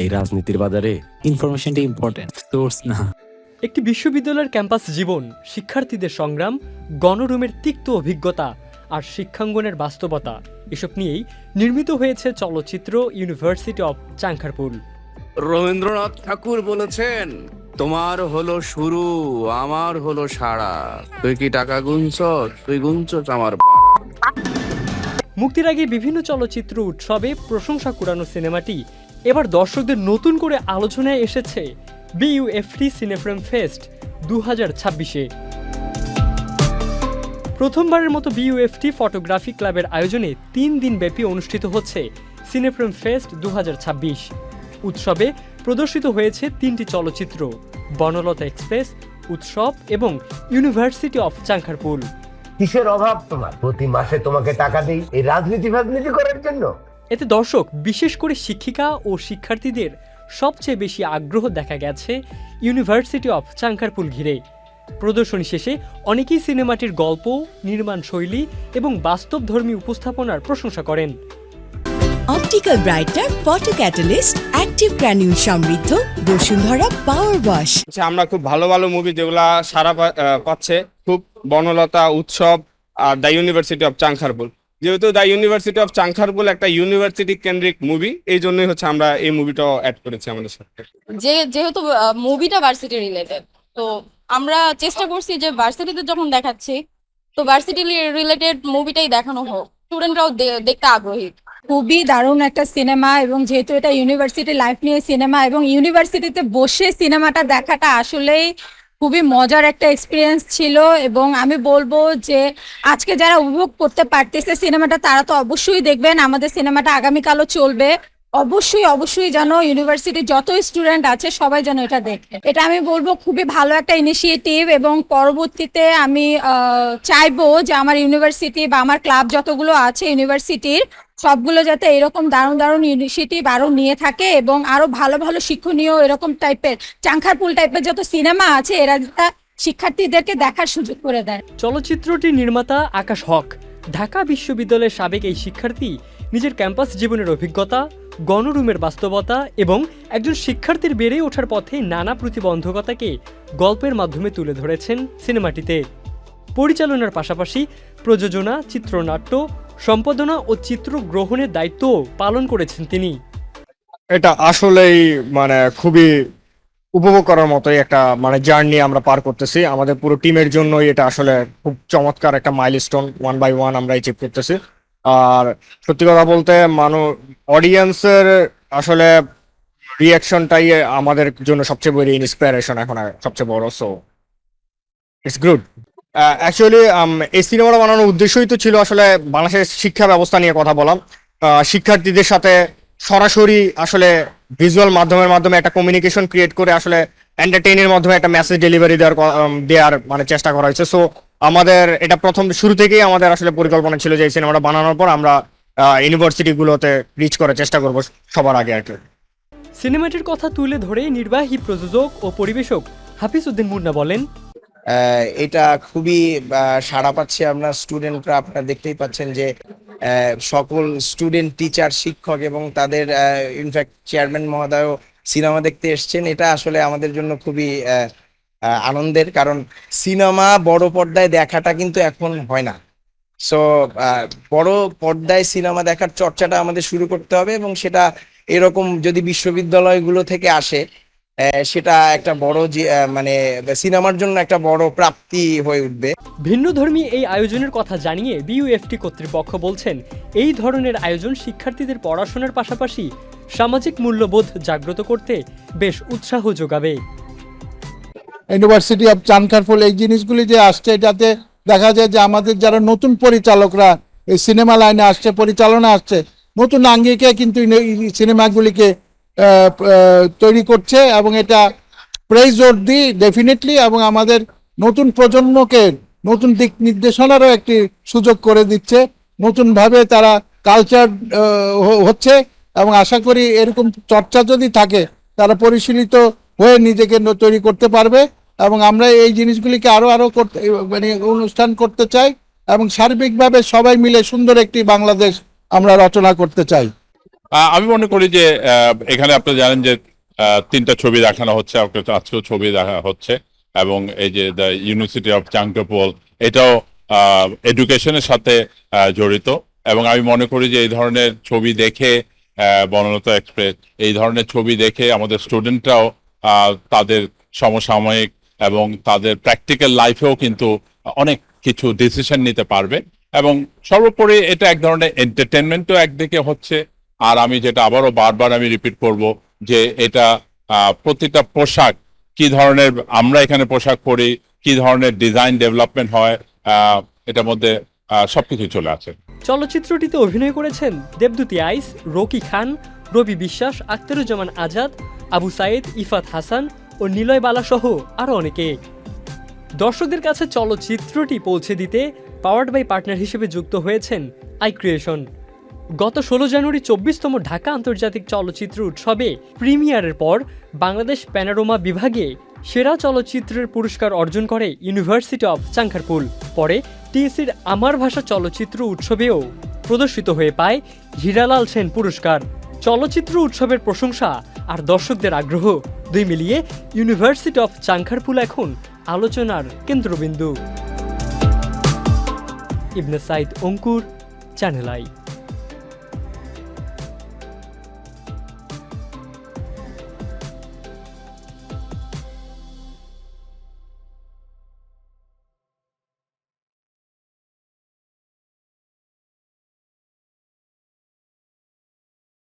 এই রাজনীতির বাজারে ইনফরমেশনটা ইম্পর্টেন্ট, সোর্স না। একটি বিশ্ববিদ্যালয়ের ক্যাম্পাস জীবন, শিক্ষার্থীদের সংগ্রাম, গণরুমের তিক্ত অভিজ্ঞতা আর শিক্ষাঙ্গনের বাস্তবতা, এসব নিয়েই নির্মিত হয়েছে চলচ্চিত্র ইউনিভার্সিটি অব চাংখারপুল। রবীন্দ্রনাথ ঠাকুর বলেছেন, তোমার হলো শুরু, আমার হলো সারা। তুই কি টাকা গুনছস? তুই গুনছস আমার পাড়া। মুক্তির আগে বিভিন্ন চলচ্চিত্র উৎসবে প্রশংসা কুড়ানো সিনেমাটি এবার দর্শকদের নতুন করে আলোচনায় এসেছে বিইউএফটি সিনেফ্রেম ফেস্ট 2026-এ। প্রথমবারের মতো বিইউএফটি ফটোগ্রাফি ক্লাবের আয়োজনে 3 দিনব্যাপী অনুষ্ঠিত হচ্ছে সিনেফ্রেম ফেস্ট 2026। উৎসবে প্রদর্শিত হয়েছে 3টি চলচ্চিত্র, বনলতা এক্সপ্রেস, উৎসব এবং ইউনিভার্সিটি অফ চাংখারপুল। কিসের অভাব তোমার? প্রতি মাসে তোমাকে টাকা দেই এই রাজনীতি করার জন্য। এতে দর্শক, বিশেষ করে শিক্ষিকা ও শিক্ষার্থীদের সবচেয়ে বেশি আগ্রহ দেখা গেছে ইউনিভার্সিটি অফ চাংখারপুল ঘিরে। প্রদর্শনী শেষে অনেকেই সিনেমাটির গল্প, নির্মাণ শৈলী এবং বাস্তবধর্মী উপস্থাপনার প্রশংসা করেন। Optical brighter photo catalyst active granule সমৃদ্ধ বসুন্ধরা পাওয়ার ওয়াশ। আমরা খুব ভালো ভালো মুভি যেগুলা সারা পাচ্ছে, খুব বনলতা, উৎসব are the university of Chankharpul. যেহেতু দ্য ইউনিভার্সিটি অফ চাংখারপুল একটা ইউনিভার্সিটি কেন্দ্রিক মুভি, এই জন্যই হচ্ছে আমরা এই মুভিটাও অ্যাড করেছি আমাদের সাথে। যেহেতু মুভিটা ভার্সিটি রিলেটেড, তো আমরা চেষ্টা করছি যে ভার্সিটিতে যখন দেখাচ্ছি তো ভার্সিটি রিলেটেড মুভিটাই দেখানো হোক, স্টুডেন্টরাও দেখতে আগ্রহী। খুবই দারুণ একটা সিনেমা, এবং যেহেতু এটা ইউনিভার্সিটি লাইফ নিয়ে সিনেমা এবং ইউনিভার্সিটিতে বসে সিনেমাটা দেখাটা আসলেই খুবই মজার একটা এক্সপিরিয়েন্স ছিল। এবং আমি বলবো যে আজকে যারা উপভোগ করতে পারতেছে সিনেমাটা, তারা তো অবশ্যই দেখবেন। আমাদের সিনেমাটা আগামীকালও চলবে। অবশ্যই যেন ইউনিভার্সিটির যত স্টুডেন্ট আছে সবাই যেন এটা দেখে। এটা আমি বলবো খুবই ভালো একটা ইনিশিয়েটিভ, এবং পরবর্তীতে আমি চাইবো যে আমার ইউনিভার্সিটি বা আমার ক্লাব যতগুলো আছে ইউনিভার্সিটির, সবগুলো যাতে এরকম দারুণ ইনিশিয়েটিভ আরো নিয়ে থাকে, এবং আরো ভালো ভালো শিক্ষণীয় এরকম টাইপের চাংখারপুল টাইপের যত সিনেমা আছে এরা শিক্ষার্থীদেরকে দেখার সুযোগ করে দেয়। চলচ্চিত্রটির নির্মাতা আকাশ হক ঢাকা বিশ্ববিদ্যালয়ের সাবেক এই শিক্ষার্থী নিজের ক্যাম্পাস জীবনের অভিজ্ঞতা, গণরুমের বাস্তবতা এবং একজন শিক্ষার্থীর বেড়ে ওঠার পথে নানা প্রতিবন্ধকতাকে গল্পের মাধ্যমে তুলে ধরেছেন সিনেমাটিতে। পরিচালনার পাশাপাশি প্রযোজনা, চিত্রনাট্য, সম্পাদনা ও চিত্র গ্রহণের দায়িত্বও পালন করেছেন তিনি। এটা আসলেই খুবই উপভোগ করার মতোই একটা জার্নি আমরা পার করতেছি। আমাদের পুরো টিমের জন্যই এটা আসলে খুব চমৎকার একটা মাইলস্টোন, 1 by 1 আমরা অ্যাচিভ করতেছি। আর সত্যি কথা বলতে অডিয়েন্সের আসলে রিয়াকশনটাই আমাদের জন্য সবচেয়ে বড় ইন্সপিরেশন, এখন সবচেয়ে বড়। So it's good. অ্যাকচুয়ালি এই সিনেমাটা বানানোর উদ্দেশ্যই তো ছিল আসলে বাংলাদেশের শিক্ষা ব্যবস্থা নিয়ে কথা বলা, শিক্ষার্থীদের সাথে সরাসরি আসলে ভিজুয়াল মাধ্যমে একটা কমিউনিকেশন ক্রিয়েট করে আসলে এন্টারটেইনের মাধ্যমে একটা মেসেজ ডেলিভারি দেওয়ার চেষ্টা করা হয়েছে। সো আমাদের এটা প্রথম শুরু থেকেই আমাদের আসলে পরিকল্পনা ছিল যে এই সিনেমাটা বানানোর পর আমরা ইউনিভার্সিটিগুলোতে রিচ করার চেষ্টা করব সবার আগে আর কি। সিনেমাটির কথা তুলে ধরে নির্বাহী প্রযোজক ও পরিবেশক হাফিজ উদ্দিন মুন্না বলেন, এটা খুবই সাড়া পাচ্ছে। আমরা স্টুডেন্টরা, আপনারা দেখতেই পাচ্ছেন যে সকল স্টুডেন্ট, টিচার, শিক্ষক এবং তাদের ইনফ্যাক্ট চেয়ারম্যান মহোদয়ও সিনেমা দেখতে এসছেন। এটা আসলে আমাদের জন্য খুবই আনন্দের, কারণ সিনেমা বড় পর্দায় দেখাটা কিন্তু এখন হয় না। সো বড় পর্দায় সিনেমা দেখার চর্চাটা আমাদের শুরু করতে হবে, এবং সেটা এরকম যদি বিশ্ববিদ্যালয়গুলো থেকে আসে সেটা একটা বড় সিনেমার জন্য একটা বড় প্রাপ্তি হয়ে উঠবে। ভিন্নধর্মী এই আয়োজনের কথা জানিয়ে বিইউএফটি কর্তৃপক্ষ বলছেন, এই ধরনের আয়োজন শিক্ষার্থীদের পড়াশোনার পাশাপাশি সামাজিক মূল্যবোধ জাগ্রত করতে বেশ উৎসাহ যোগাবে। ইউনিভার্সিটি অফ চাংখারপুল এই জিনিসগুলি যে আসছে, যাতে দেখা যায় যে আমাদের যারা নতুন পরিচালকরা এই সিনেমা লাইনে আসছে, পরিচালনা আসছে, নতুন আঙ্গিকে কিন্তু সিনেমাগুলিকে তৈরি করছে, এবং এটা প্রেজ দিই ডেফিনেটলি, এবং আমাদের নতুন প্রজন্মকে নতুন দিক নির্দেশনারও একটি সুযোগ করে দিচ্ছে। নতুনভাবে তারা কালচার হচ্ছে, এবং আশা করি এরকম চর্চা যদি থাকে তারা পরিশীলিত হয়ে নিজেকে তৈরি করতে পারবে, এবং আমরা এই জিনিসগুলিকে আরো করতে অনুষ্ঠান করতে চাই, এবং সার্বিকভাবে সবাই মিলে সুন্দর একটি বাংলাদেশ আমরা রচনা করতে চাই। আমি মনে করি যে এখানে আপনি জানেন যে 3টা ছবি দেখানো হচ্ছে, আজকেও ছবি দেখা হচ্ছে, এবং এই যে দ্য ইউনিভার্সিটি অফ চাঙ্কাপোল, এটাও এডুকেশনের সাথে জড়িত। এবং আমি মনে করি যে এই ধরনের ছবি দেখে বনলতা এক্সপ্রেস, এই ধরনের ছবি দেখে আমাদের স্টুডেন্টরাও তাদের সমসাময়িক এবং তাদের প্র্যাকটিক্যাল লাইফেও কিন্তু অনেক কিছু ডিসিশন নিতে পারবে। এবং সর্বোপরি এটা এক ধরনের এন্টারটেনমেন্টও একদিকে হচ্ছে। আর আমি যেটা আবারও বারবার আমি রিপিট করব যে এটা প্রতিটা পোশাক কি ধরনের, আমরা এখানে পোশাক পরি, কি ধরনের ডিজাইন ডেভেলপমেন্ট হয়, এটার মধ্যে সবকিছু চলে আসে। চলচ্চিত্রটিতে অভিনয় করেছেন দেবদূতী আইস, রকি খান, রবি বিশ্বাস, আখতারুজ্জামান আজাদ, আবু সাইদ, ইফাত হাসান ও নিলয় বালা সহ আরও অনেকে। দর্শকদের কাছে চলচ্চিত্রটি পৌঁছে দিতে পাওয়ার্ড বাই পার্টনার হিসেবে যুক্ত হয়েছেন আই ক্রিয়েশন। গত 16 জানুয়ারি 24তম ঢাকা আন্তর্জাতিক চলচ্চিত্র উৎসবে প্রিমিয়ারের পর বাংলাদেশ প্যানোরামা বিভাগে সেরা চলচ্চিত্রের পুরস্কার অর্জন করে ইউনিভার্সিটি অফ চাঙ্কারপুল। পরে টিএসসির আমার ভাষা চলচ্চিত্র উৎসবেও প্রদর্শিত হয়ে পায় হীরালাল সেন পুরস্কার। চলচ্চিত্র উৎসবের প্রশংসা আর দর্শকদের আগ্রহ দুই মিলিয়ে ইউনিভার্সিটি অফ চাঙ্কারপুল এখন আলোচনার কেন্দ্রবিন্দু। ইবনে সাইদ অঙ্কুর, চ্যানেল আই।